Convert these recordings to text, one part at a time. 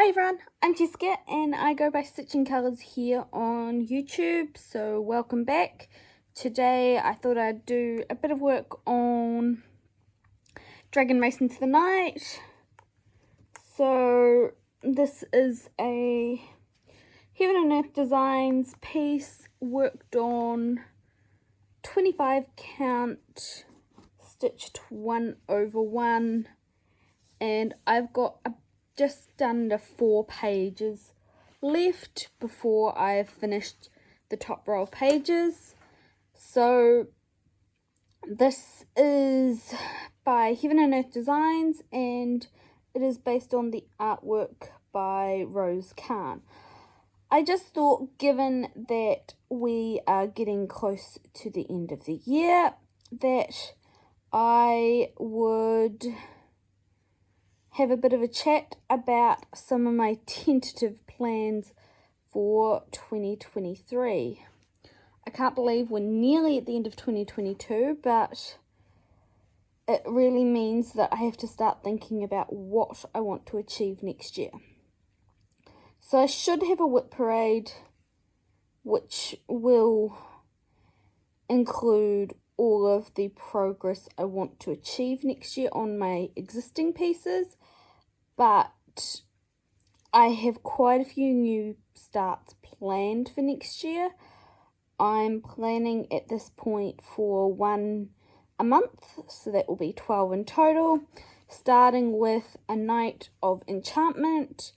Hi everyone, I'm Jessica and I go by Stitching Colours here on YouTube, so welcome back. Today I thought I'd do a bit of work on Dragon Race into the Night. So this is a Heaven and Earth Designs piece worked on 25 count, stitched 1/1, and I've got just under 4 pages left before I've finished the top row of pages. So this is by Heaven and Earth Designs and it is based on the artwork by Rose Khan. I just thought, given that we are getting close to the end of the year, that I would have a bit of a chat about some of my tentative plans for 2023. I can't believe we're nearly at the end of 2022, but it really means that I have to start thinking about what I want to achieve next year. So I should have a whip parade which will include all of the progress I want to achieve next year on my existing pieces, but I have quite a few new starts planned for next year. I'm planning at this point for 1 a month, so that will be 12 in total, starting with a Night of Enchantment,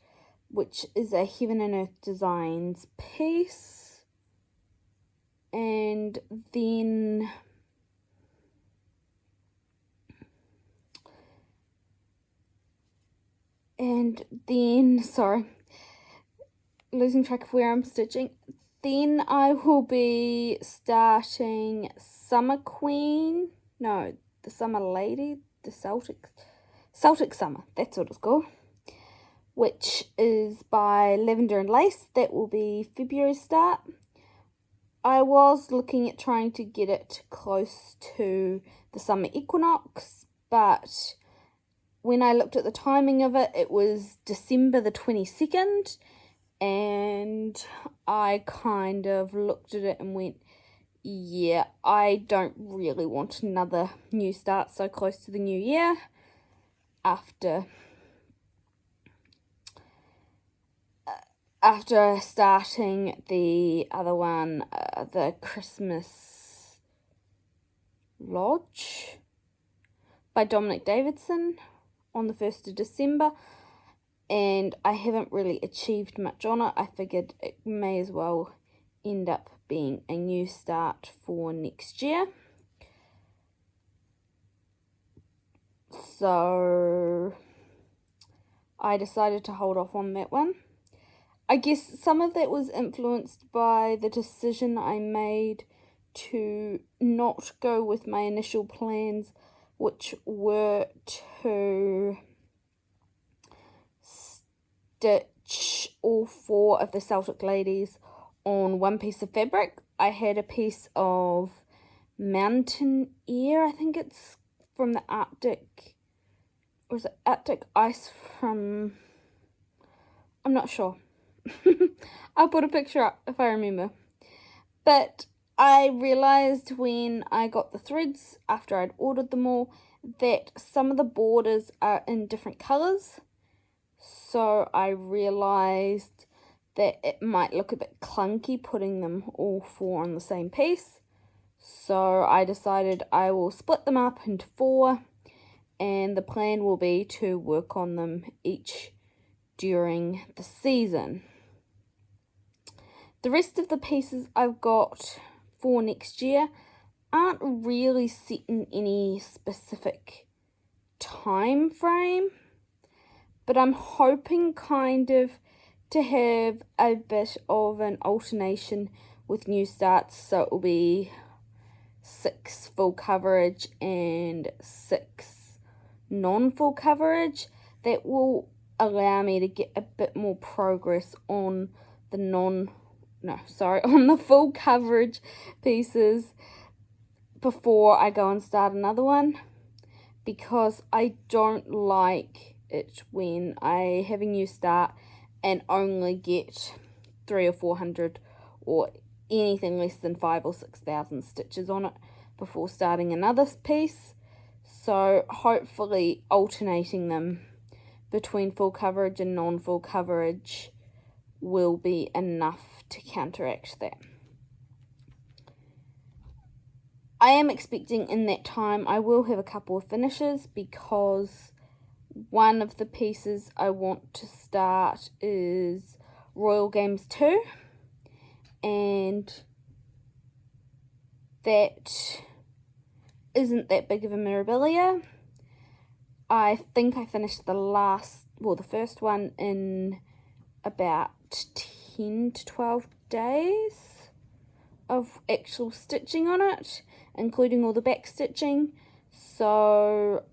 which is a Heaven and Earth Designs piece, and then sorry, losing track of where I'm stitching. Then I will be starting Summer Queen, no, the Summer Lady, the Celtic Summer, that's what it's called, which is by Lavender and Lace. That will be February's start. I was looking at trying to get it close to the summer equinox, but when I looked at the timing of it, it was December the 22nd, and I kind of looked at it and went, yeah, I don't really want another new start so close to the new year after starting the other one, the Christmas Lodge by Dominic Davidson on the 1st of December, and I haven't really achieved much on it. I figured it may as well end up being a new start for next year. So I decided to hold off on that one. I guess some of that was influenced by the decision I made to not go with my initial plans, which were to stitch all 4 of the Celtic ladies on one piece of fabric. I had a piece of Mountain Air, I think it's from the Arctic, or is it Arctic Ice from, I'm not sure. I'll put a picture up if I remember. But I realised when I got the threads, after I'd ordered them all, that some of the borders are in different colours. So I realised that it might look a bit clunky putting them all 4 on the same piece. So I decided I will split them up into 4, and the plan will be to work on them each during the season. The rest of the pieces I've got for next year aren't really set in any specific time frame, but I'm hoping kind of to have a bit of an alternation with new starts, so it will be 6 full coverage and 6 non-full coverage. That will allow me to get a bit more progress on the on the full coverage pieces before I go and start another one, because I don't like it when I have a new start and only get 300 or 400 or anything less than 5,000 or 6,000 stitches on it before starting another piece. So hopefully alternating them between full coverage and non-full coverage will be enough to counteract that. I am expecting in that time I will have a couple of finishes, because one of the pieces I want to start is Royal Games 2, and that isn't that big of a memorabilia. I think I finished the first one in about 10 to 12 days of actual stitching on it, including all the back stitching, so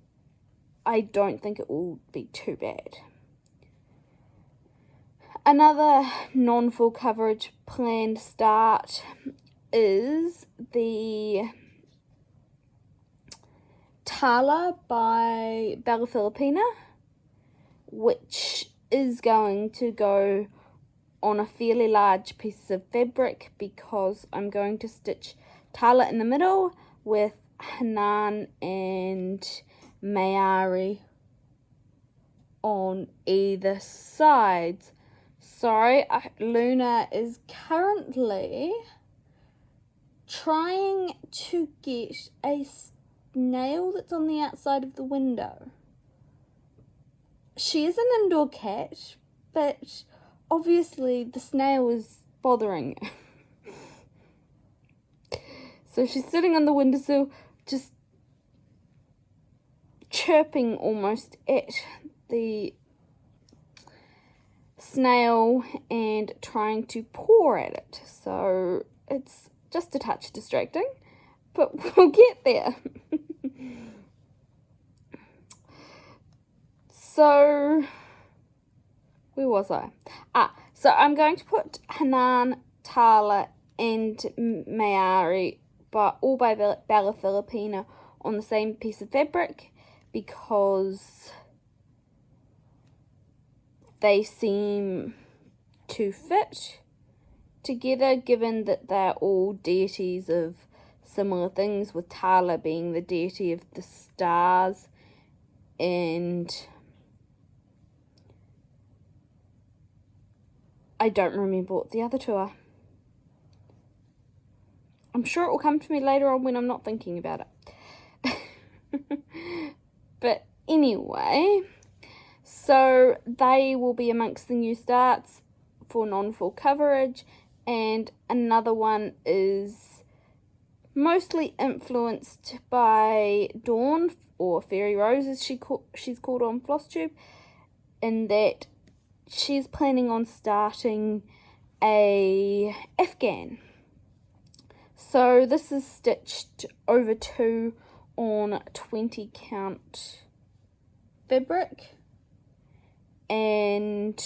I don't think it will be too bad. Another non-full coverage planned start is the Tala by Bella Filipina, which is going to go on a fairly large piece of fabric, because I'm going to stitch Tala in the middle with Hanan and Mayari on either sides. Sorry, Luna is currently trying to get a snail that's on the outside of the window. She is an indoor cat, but obviously the snail is bothering her. So she's sitting on the windowsill, just chirping almost at the snail and trying to paw at it. So it's just a touch distracting, but we'll get there. So, where was I? So I'm going to put Hanan, Tala and Mayari, but all by Bella Filipina, on the same piece of fabric, because they seem to fit together, given that they're all deities of similar things, with Tala being the deity of the stars, and I don't remember what the other two are. I'm sure it will come to me later on when I'm not thinking about it. But anyway, so they will be amongst the new starts for non-full coverage, and another one is mostly influenced by Dawn, or Fairy Rose as she's called on Flosstube, in that she's planning on starting a Afghan. So this is stitched over 2 on 20 count fabric, and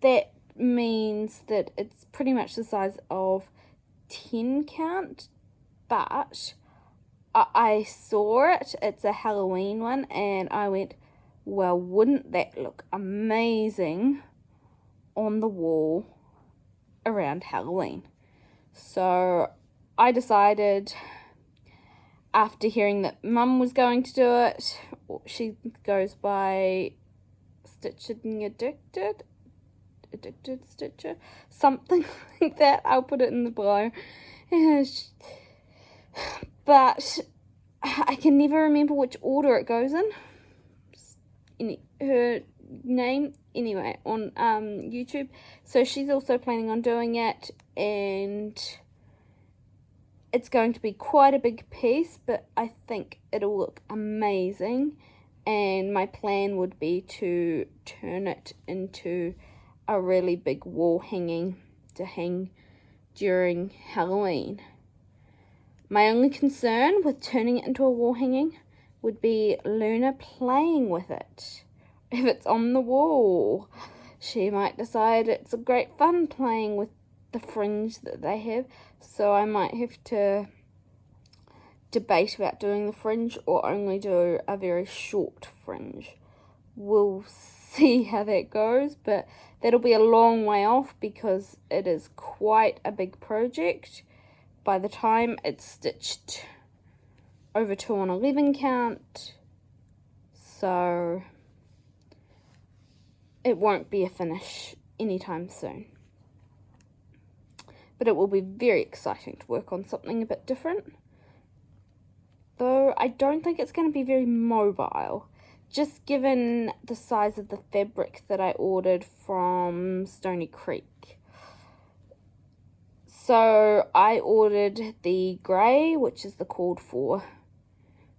that means that it's pretty much the size of 10 count, but I saw it, it's a Halloween one, and I went, well, wouldn't that look amazing on the wall around Halloween? So I decided, after hearing that Mum was going to do it, she goes by Stitching Addicted Stitcher, something like that. I'll put it in the below. But I can never remember which order it goes in. Her name, anyway, on YouTube. So she's also planning on doing it, and it's going to be quite a big piece, but I think it'll look amazing, and my plan would be to turn it into a really big wall hanging to hang during Halloween. My only concern with turning it into a wall hanging would be Luna playing with it. If it's on the wall, she might decide it's a great fun playing with the fringe that they have, so I might have to debate about doing the fringe or only do a very short fringe. We'll see how that goes, but that'll be a long way off because it is quite a big project. By the time it's stitched over 2 on 11 count, so it won't be a finish anytime soon. But it will be very exciting to work on something a bit different. Though I don't think it's going to be very mobile, just given the size of the fabric that I ordered from Stony Creek. So I ordered the grey, which is the called for,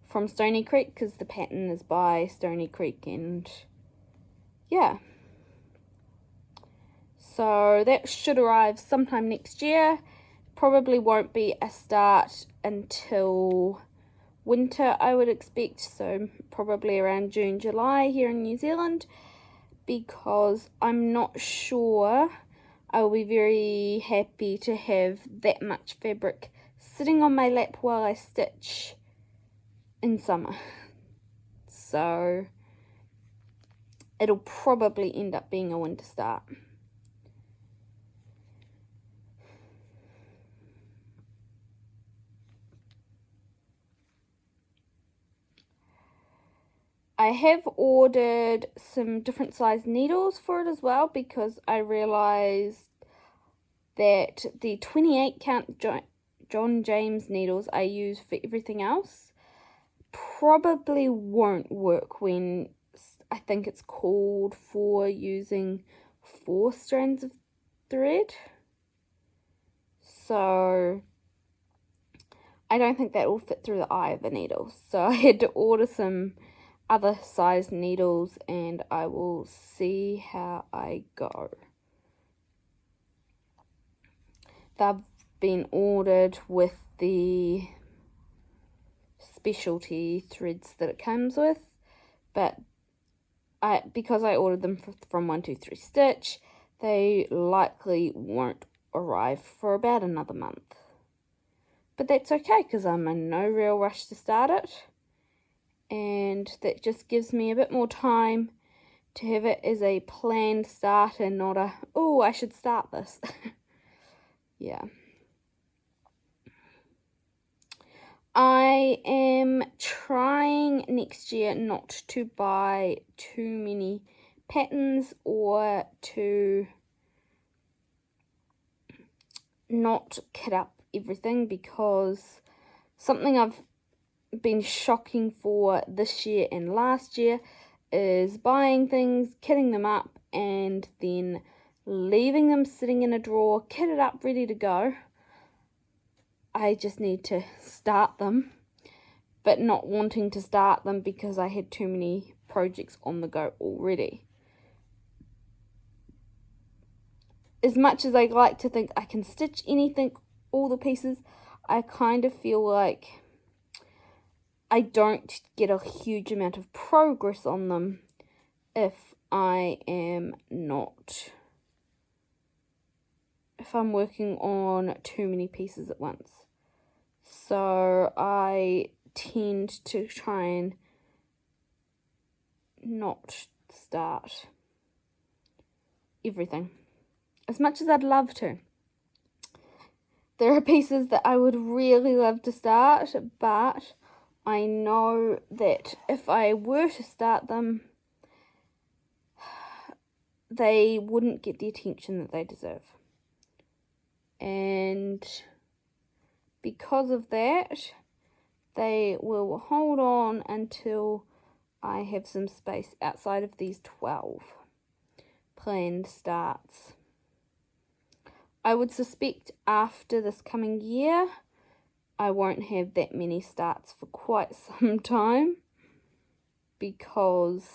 from Stony Creek because the pattern is by Stony Creek, and yeah. So that should arrive sometime next year. Probably won't be a start until winter, I would expect, so probably around June, July here in New Zealand, because I'm not sure I will be very happy to have that much fabric sitting on my lap while I stitch in summer. So it'll probably end up being a winter start. I have ordered some different size needles for it as well, because I realised that the 28 count John James needles I use for everything else probably won't work when I think it's called for using 4 strands of thread. So I don't think that will fit through the eye of the needle. So I had to order some other size needles, and I will see how I go. They've been ordered with the specialty threads that it comes with, but because I ordered them from 123 Stitch, they likely won't arrive for about another month. But that's okay, because I'm in no real rush to start it. And that just gives me a bit more time to have it as a planned start and not a, oh, I should start this. Yeah. I am trying next year not to buy too many patterns, or to not kit up everything, because something I've been shocking for this year and last year is buying things, kitting them up, and then leaving them sitting in a drawer, kitted up, ready to go. I just need to start them, but not wanting to start them because I had too many projects on the go already. As much as I like to think I can stitch anything, all the pieces, I kind of feel like I don't get a huge amount of progress on them if I'm working on too many pieces at once. So I tend to try and not start everything, as much as I'd love to. There are pieces that I would really love to start, but I know that if I were to start them, they wouldn't get the attention that they deserve. And because of that, they will hold on until I have some space outside of these 12 planned starts. I would suspect after this coming year, I won't have that many starts for quite some time, because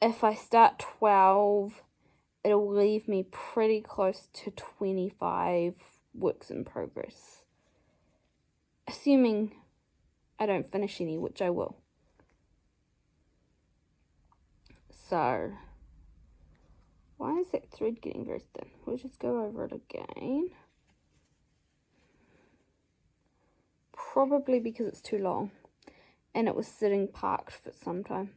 if I start 12, it'll leave me pretty close to 25 works in progress. Assuming I don't finish any, which I will. So, why is that thread getting very thin? We'll just go over it again. Probably because it's too long and it was sitting parked for some time.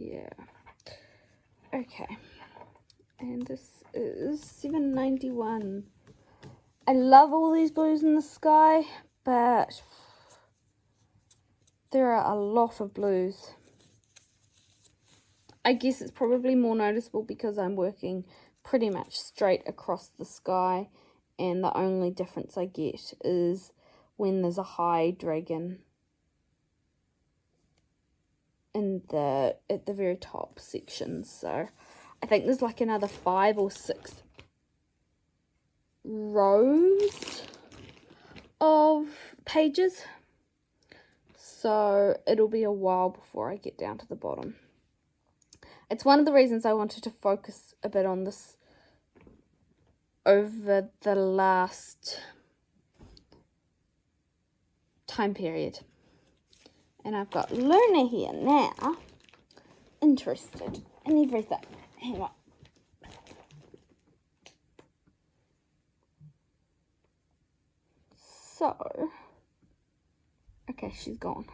Yeah. Okay. And this is 791. I love all these blues in the sky, but there are a lot of blues. I guess it's probably more noticeable because I'm working pretty much straight across the sky, and the only difference I get is when there's a high dragon in at the very top section. So I think there's like another 5 or 6 rows of pages, so it'll be a while before I get down to the bottom. It's one of the reasons I wanted to focus a bit on this over the last time period. And I've got Luna here now, interested in everything. Hang on. So, okay, she's gone.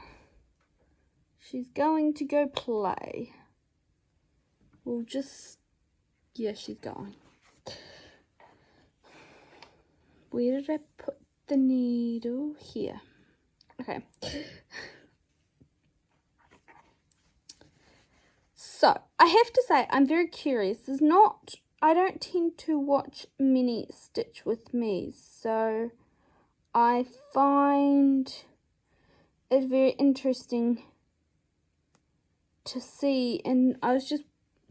She's going to go play. We'll just, yeah, she's going. Where did I put the needle? Here. Okay. So, I have to say, I'm very curious. I don't tend to watch many Stitch with Me, so I find it very interesting to see, and I was just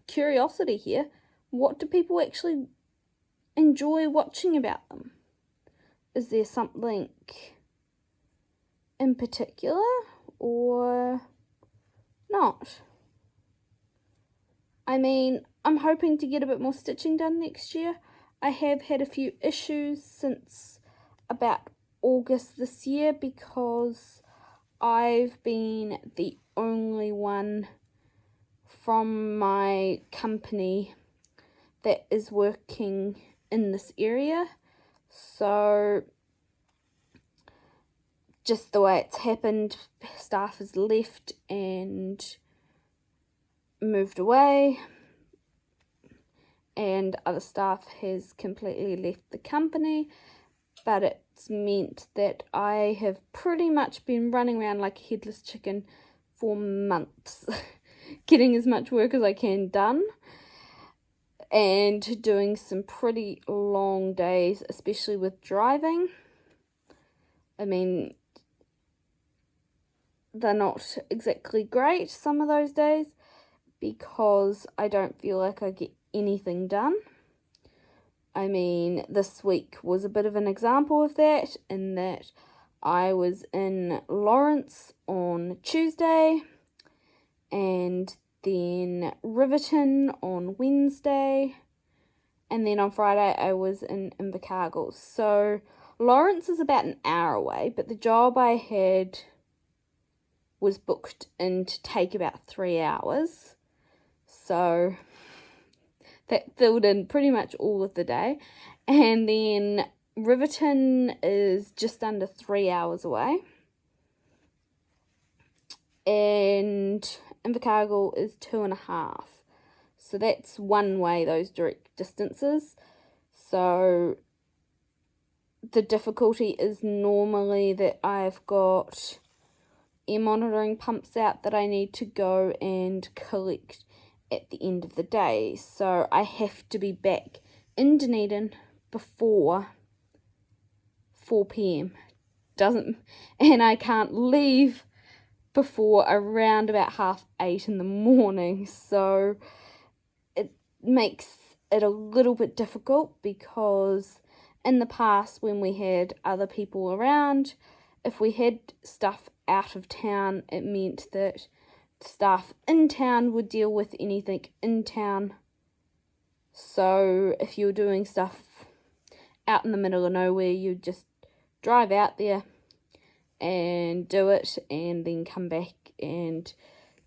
curiosity here, what do people actually enjoy watching about them? Is there something in particular or not? I mean, I'm hoping to get a bit more stitching done next year. I have had a few issues since about August this year because I've been the only one from my company that is working in this area. So just the way it's happened, staff has left and moved away, and other staff has completely left the company, but it's meant that I have pretty much been running around like a headless chicken for months, getting as much work as I can done, and doing some pretty long days, especially with driving. I mean, they're not exactly great some of those days because I don't feel like I get anything done. I mean, this week was a bit of an example of that, in that I was in Lawrence on Tuesday and then Riverton on Wednesday, and then on Friday I was in Invercargill. So Lawrence is about an hour away, but the job I had was booked in to take about 3 hours. So that filled in pretty much all of the day. And then Riverton is just under 3 hours away. And Invercargill is 2.5. So that's one way, those direct distances. So the difficulty is normally that I've got air monitoring pumps out that I need to go and collect at the end of the day. So I have to be back in Dunedin before 4 p.m. And I can't leave before around about 8:30 in the morning. So it makes it a little bit difficult, because in the past when we had other people around, if we had stuff out of town, it meant that the staff in town would deal with anything in town. So if you were doing stuff out in the middle of nowhere, you'd just drive out there and do it, and then come back and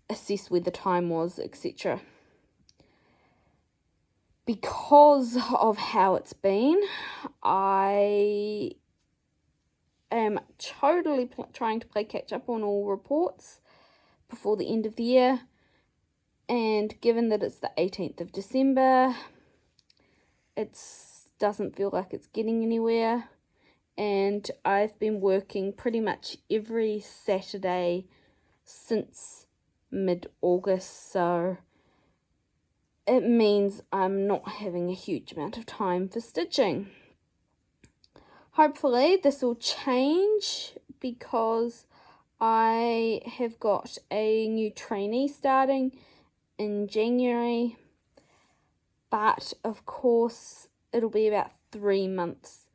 assess where the time was, etc. Because of how it's been, I am totally trying to play catch up on all reports before the end of the year. And given that it's the 18th of December, it doesn't feel like it's getting anywhere. And I've been working pretty much every Saturday since mid-August, so it means I'm not having a huge amount of time for stitching. Hopefully this will change because I have got a new trainee starting in January, but of course it'll be about 3 months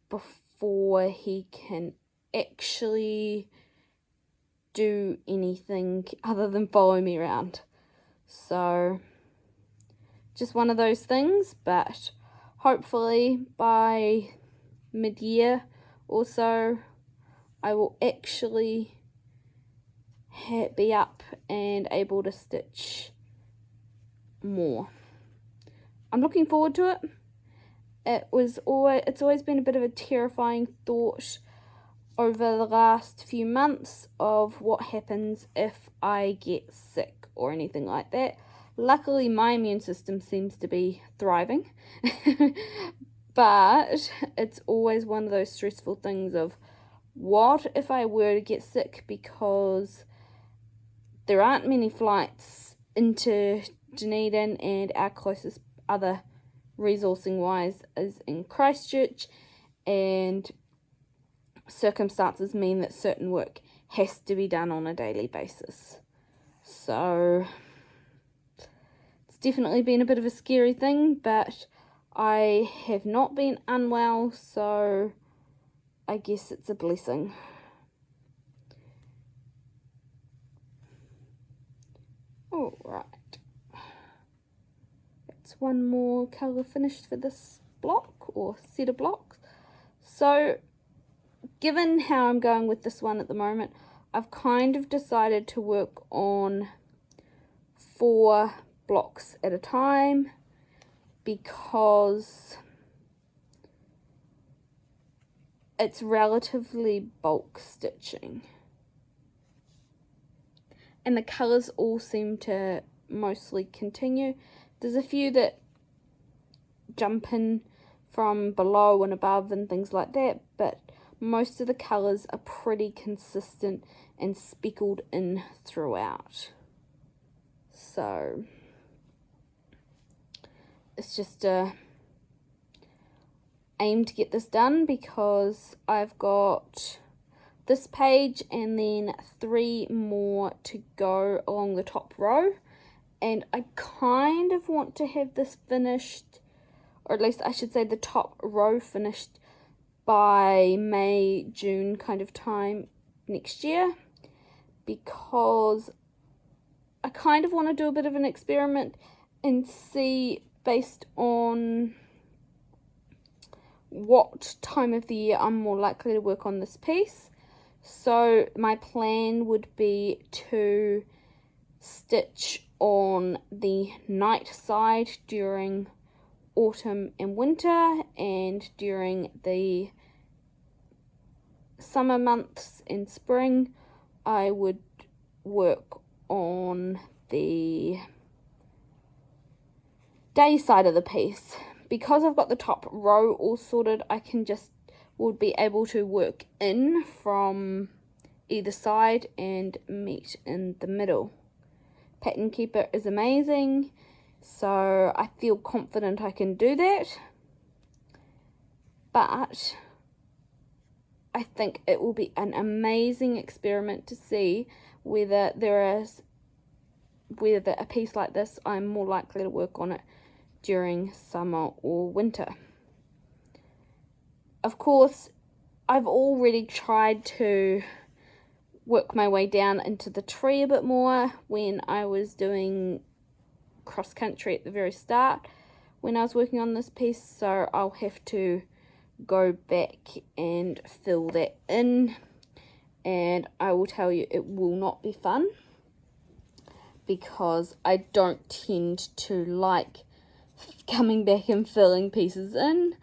before he can actually do anything other than follow me around. So just one of those things, but hopefully by mid-year or so I will actually be up and able to stitch more. I'm looking forward to it. It's always been a bit of a terrifying thought over the last few months of what happens if I get sick or anything like that. Luckily, my immune system seems to be thriving, but it's always one of those stressful things of what if I were to get sick, because there aren't many flights into Dunedin and our closest other resourcing wise is in Christchurch, and circumstances mean that certain work has to be done on a daily basis. So it's definitely been a bit of a scary thing, but I have not been unwell, so I guess it's a blessing. Alright, that's one more colour finished for this block or set of blocks. So given how I'm going with this one at the moment, I've kind of decided to work on 4 blocks at a time because it's relatively bulk stitching. And the colours all seem to mostly continue. There's a few that jump in from below and above and things like that, but most of the colours are pretty consistent and speckled in throughout. So it's just aim to get this done because I've got this page and then 3 more to go along the top row, and I kind of want to have this finished, or at least I should say the top row finished, by May, June kind of time next year, because I kind of want to do a bit of an experiment and see, based on what time of the year I'm more likely to work on this piece. So my plan would be to stitch on the night side during autumn and winter, and during the summer months and spring I would work on the day side of the piece. Because I've got the top row all sorted, I would be able to work in from either side and meet in the middle. Pattern Keeper is amazing, so I feel confident I can do that, but I think it will be an amazing experiment to see whether a piece like this I'm more likely to work on it during summer or winter. Of course, I've already tried to work my way down into the tree a bit more when I was doing cross country at the very start when I was working on this piece, so I'll have to go back and fill that in, and I will tell you it will not be fun because I don't tend to like coming back and filling pieces in,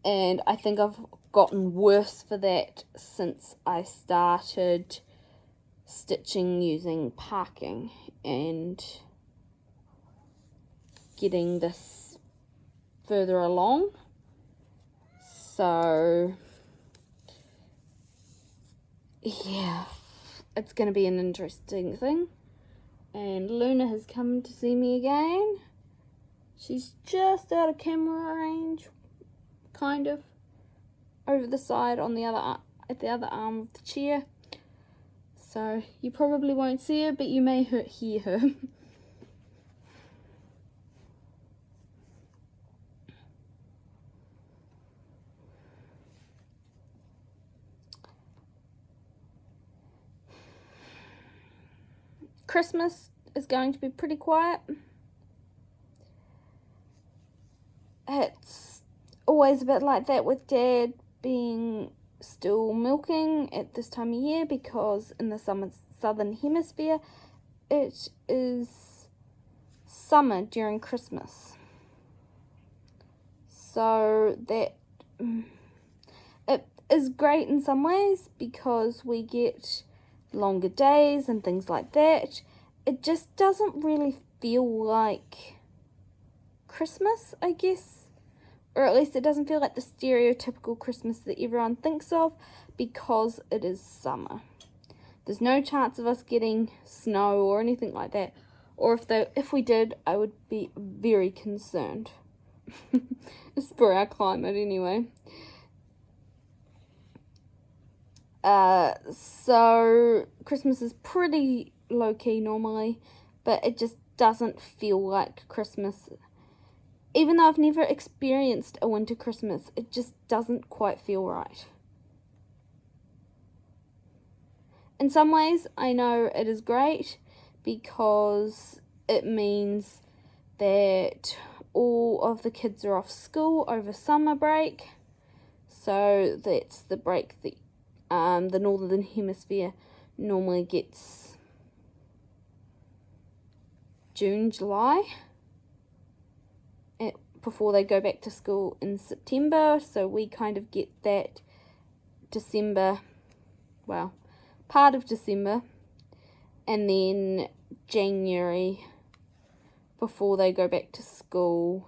and I think I've gotten worse for that since I started stitching using parking, and getting this further along. So yeah, it's going to be an interesting thing. And Luna has come to see me again. She's just out of camera range, kind of, over the side on the other at the other arm of the chair. So you probably won't see her, but you may hear her. Christmas is going to be pretty quiet. It's always a bit like that with Dad being still milking at this time of year, because in the southern hemisphere it is summer during Christmas. So that it is great in some ways because we get longer days and things like that. It just doesn't really feel like Christmas, I guess, or at least it doesn't feel like the stereotypical Christmas that everyone thinks of, because it is summer. There's no chance of us getting snow or anything like that, or if we did, I would be very concerned. It's for our climate anyway. So Christmas is pretty low-key normally, but it just doesn't feel like Christmas. Even though I've never experienced a winter Christmas, it just doesn't quite feel right. In some ways, I know it is great because it means that all of the kids are off school over summer break. So that's the break that the Northern Hemisphere normally gets June, July, before they go back to school in September. So we kind of get that December, well, part of December, and then January before they go back to school,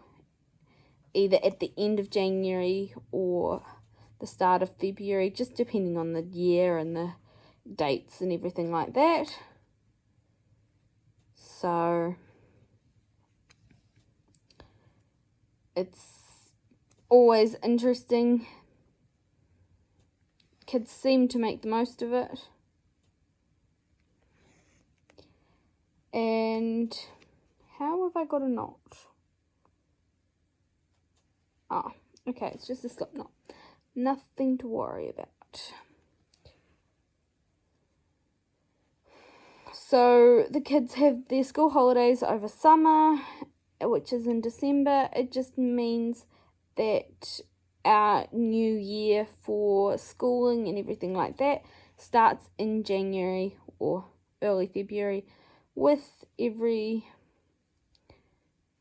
either at the end of January or the start of February, just depending on the year and the dates and everything like that. So it's always interesting. Kids seem to make the most of it. And how have I got a knot? Ah, okay, it's just a slip knot. Nothing to worry about. So the kids have their school holidays over summer, which is in December. It just means that our new year for schooling and everything like that starts in January or early February, with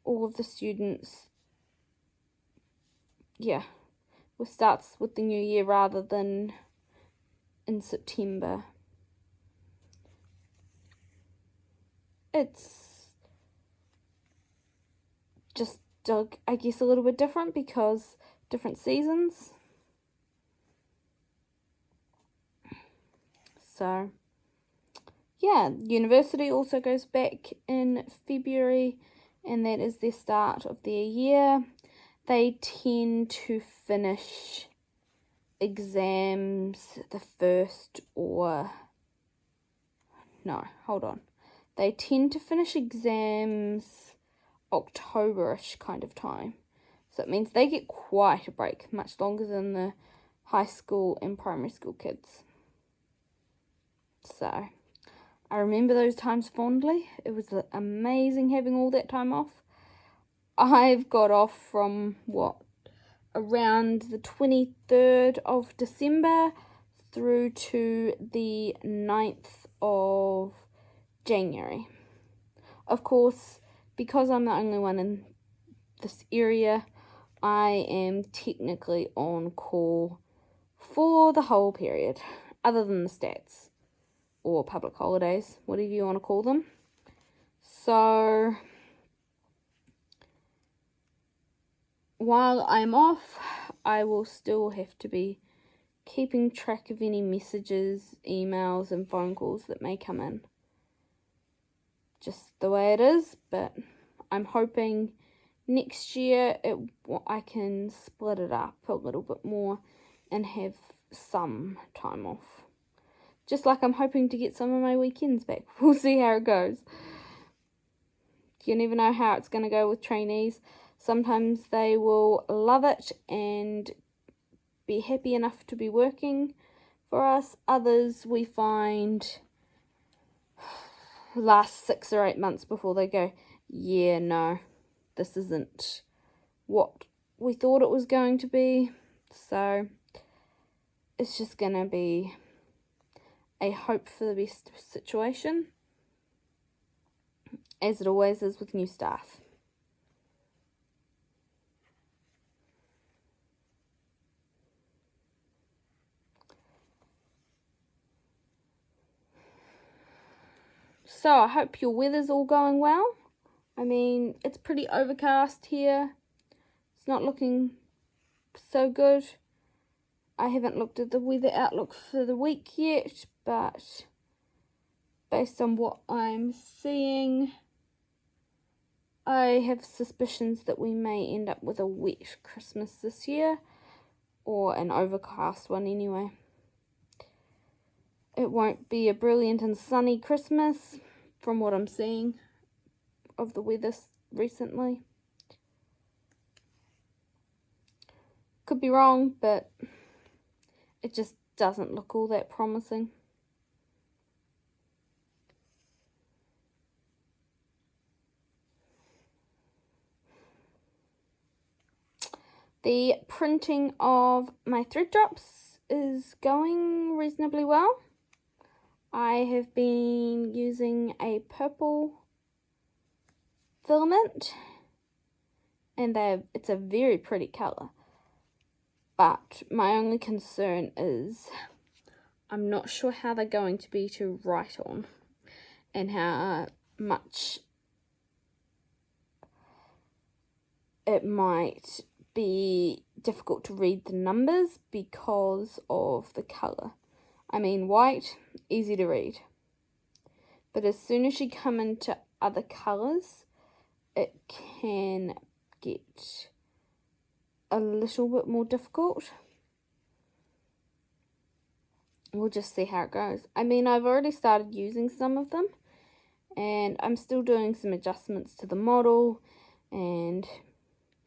all of the students, starts with the new year rather than in September. It's just, I guess, a little bit different because different seasons. So yeah, university also goes back in February, and that is the start of their year. They tend to finish exams They tend to finish exams October-ish kind of time. So it means they get quite a break, much longer than the high school and primary school kids. So I remember those times fondly. It was amazing having all that time off. I've got off from around the 23rd of December through to the 9th of January. Of course, because I'm the only one in this area, I am technically on call for the whole period, other than the stats or public holidays, whatever you want to call them. So while I'm off, I will still have to be keeping track of any messages, emails and phone calls that may come in. Just the way it is, but I'm hoping next year I can split it up a little bit more and have some time off. Just like I'm hoping to get some of my weekends back. We'll see how it goes. You never know how it's going to go with trainees. Sometimes they will love it and be happy enough to be working for us. Others we find last 6 or 8 months before they go, yeah, no, this isn't what we thought it was going to be. So it's just going to be a hope for the best situation, as it always is with new staff. So I hope your weather's all going well. I mean, it's pretty overcast here. It's not looking so good. I haven't looked at the weather outlook for the week yet, but based on what I'm seeing, I have suspicions that we may end up with a wet Christmas this year, or an overcast one anyway. It won't be a brilliant and sunny Christmas from what I'm seeing of the weather recently. Could be wrong, but it just doesn't look all that promising. The printing of my thread drops is going reasonably well. I have been using a purple filament, and it's a very pretty colour. But my only concern is I'm not sure how they're going to be to write on, and how much it might be difficult to read the numbers because of the colour. I mean, white, easy to read. But as soon as you come into other colours, it can get a little bit more difficult. We'll just see how it goes. I mean, I've already started using some of them, and I'm still doing some adjustments to the model and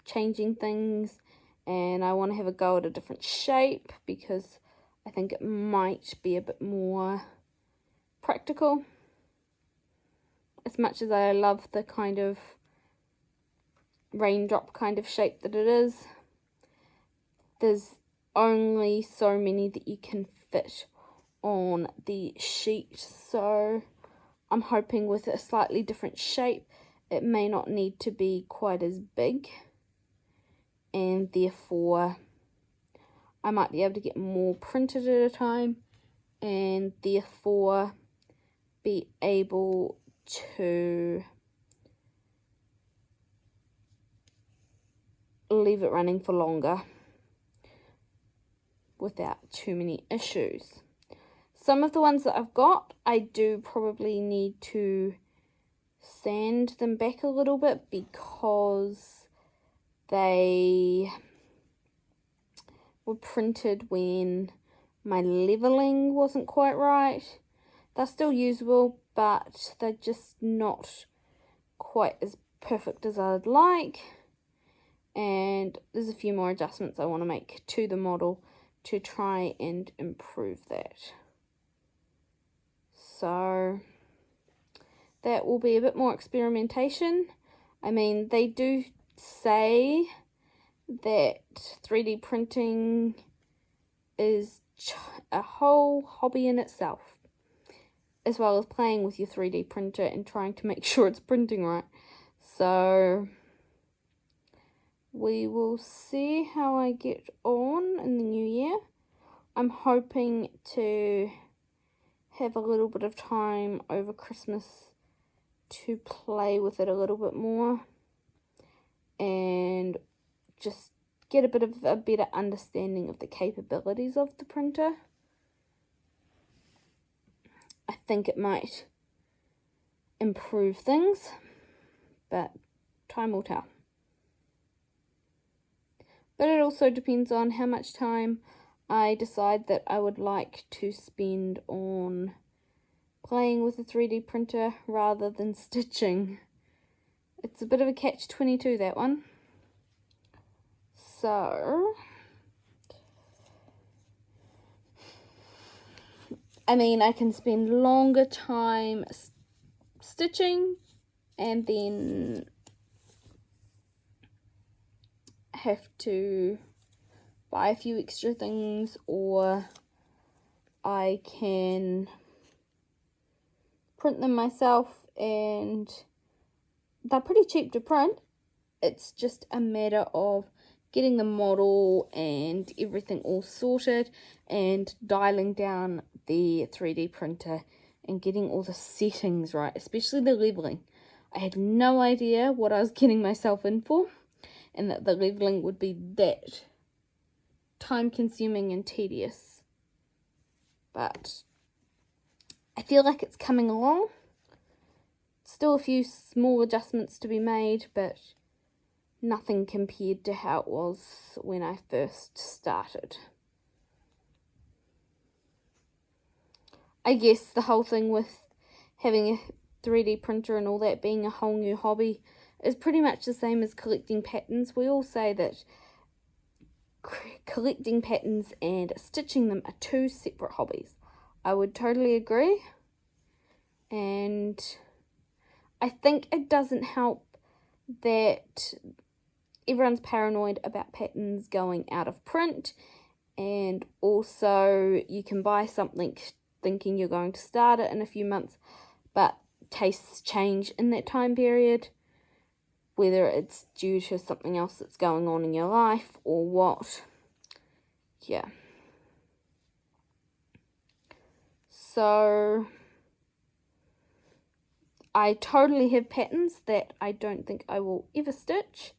changing things, and I want to have a go at a different shape because I think it might be a bit more practical. As much as I love the kind of raindrop kind of shape that it is, there's only so many that you can fit on the sheet, so I'm hoping with a slightly different shape it may not need to be quite as big, and therefore I might be able to get more printed at a time, and therefore be able to leave it running for longer without too many issues. Some of the ones that I've got, I do probably need to sand them back a little bit because they were printed when my leveling wasn't quite right. They're still usable, but they're just not quite as perfect as I'd like. And there's a few more adjustments I want to make to the model to try and improve that. So that will be a bit more experimentation. I mean, they do say that 3D printing is a whole hobby in itself, as well as playing with your 3D printer and trying to make sure it's printing right. So we will see how I get on in the new year. I'm hoping to have a little bit of time over Christmas to play with it a little bit more and just get a bit of a better understanding of the capabilities of the printer. I think it might improve things, but time will tell. But it also depends on how much time I decide that I would like to spend on playing with a 3D printer rather than stitching. It's a bit of a catch-22, that one. So, I mean, I can spend longer time stitching and then have to buy a few extra things, or I can print them myself, and they're pretty cheap to print. It's just a matter of getting the model and everything all sorted and dialing down the 3D printer and getting all the settings right, especially the leveling. I had no idea what I was getting myself in for, and that the leveling would be that time consuming and tedious. But I feel like it's coming along. Still a few small adjustments to be made, but nothing compared to how it was when I first started. I guess the whole thing with having a 3D printer and all that being a whole new hobby is pretty much the same as collecting patterns. We all say that collecting patterns and stitching them are two separate hobbies. I would totally agree, and I think it doesn't help that everyone's paranoid about patterns going out of print, and also you can buy something thinking you're going to start it in a few months, but tastes change in that time period, whether it's due to something else that's going on in your life or what. Yeah. So I totally have patterns that I don't think I will ever stitch,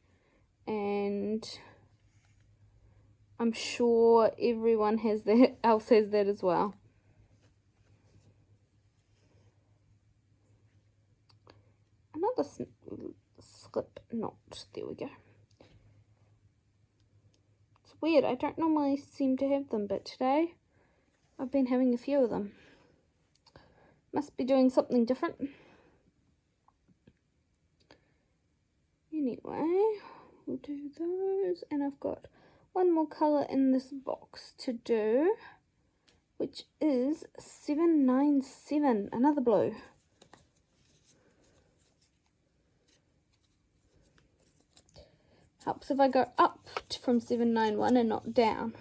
and I'm sure everyone else has that as well. Another slip knot. There we go. It's weird. I don't normally seem to have them, but today I've been having a few of them. Must be doing something different. Anyway, we'll do those, and I've got one more colour in this box to do, which is 797, another blue. Helps if I go up from 791 and not down.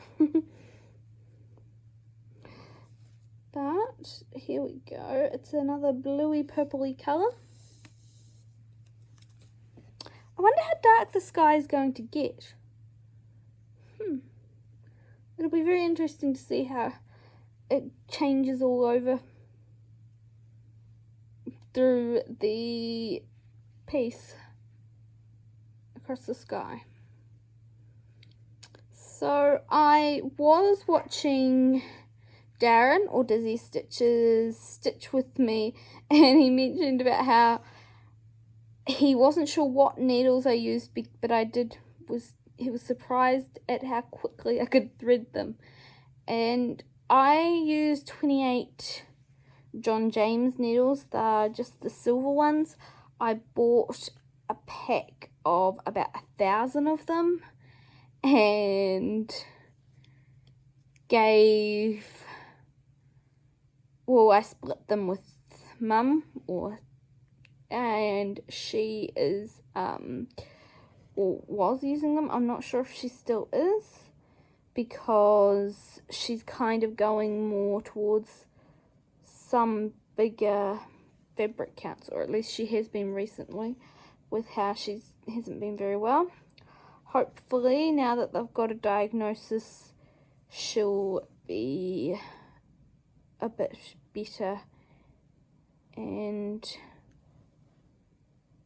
But here we go. It's another bluey purpley colour. I wonder how dark the sky is going to get. It'll be very interesting to see how it changes all over through the piece across the sky. So I was watching Darren, or Dizzy Stitches, stitch with me, and he mentioned about how he wasn't sure what needles I used, but he was surprised at how quickly I could thread them. And I used 28 John James needles, just the silver ones. I bought a pack of about 1,000 of them, and I split them with Mum, and she is or was using them. I'm not sure if she still is, because she's kind of going more towards some bigger fabric counts, or at least she has been recently, with how she hasn't been very well. Hopefully, now that they've got a diagnosis, she'll be a bit better, and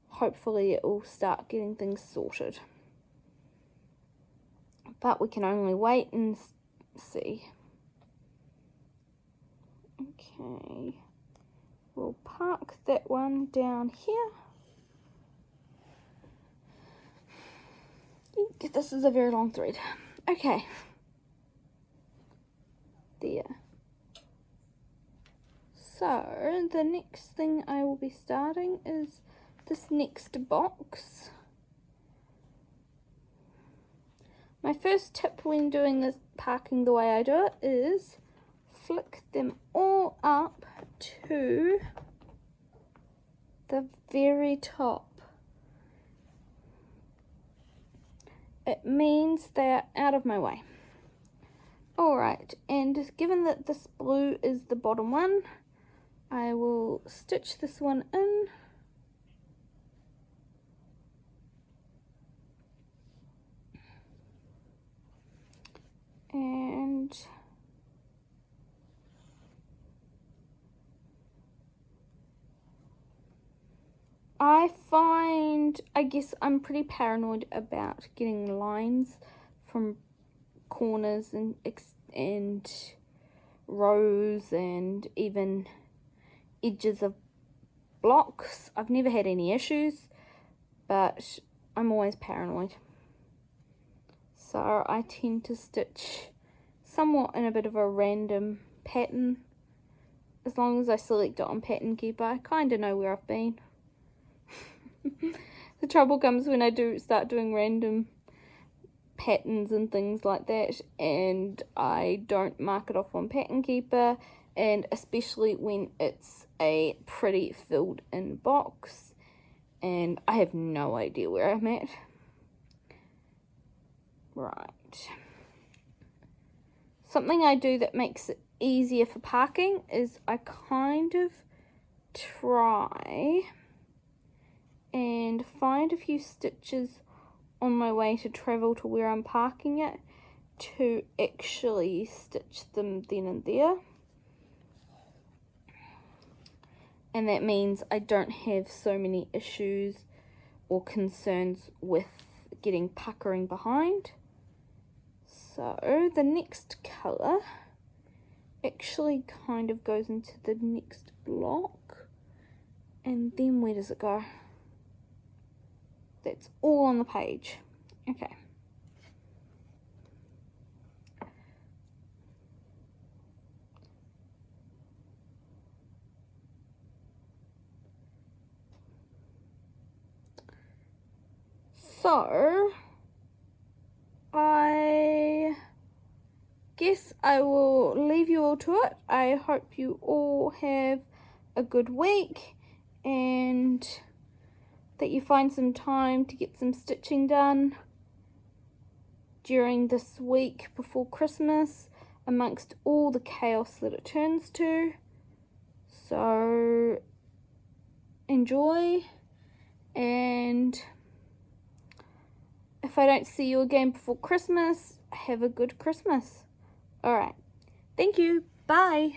hopefully it will start getting things sorted. but we can only wait and see. Okay, we'll park that one down here. This is a very long thread. Okay, there. So the next thing I will be starting is this next box. My first tip when doing this parking the way I do it is flick them all up to the very top. It means they're out of my way. Alright, and given that this blue is the bottom one, I will stitch this one in. And I guess I'm pretty paranoid about getting lines from corners and rows and even edges of blocks. I've never had any issues, but I'm always paranoid. So I tend to stitch somewhat in a bit of a random pattern. As long as I select it on Pattern Keeper, I kind of know where I've been. The trouble comes when I start doing random patterns and things like that, and I don't mark it off on Pattern Keeper, and especially when it's a pretty filled in box and I have no idea where I'm at. Right. Something I do that makes it easier for parking is I kind of try and find a few stitches on my way to travel to where I'm parking it to actually stitch them then and there. And that means I don't have so many issues or concerns with getting puckering behind. So the next colour actually kind of goes into the next block, and then where does it go? That's all on the page. Okay. So I guess I will leave you all to it. I hope you all have a good week and that you find some time to get some stitching done during this week before Christmas amongst all the chaos that it turns to. So enjoy, and if I don't see you again before Christmas, have a good Christmas. Alright, thank you, bye.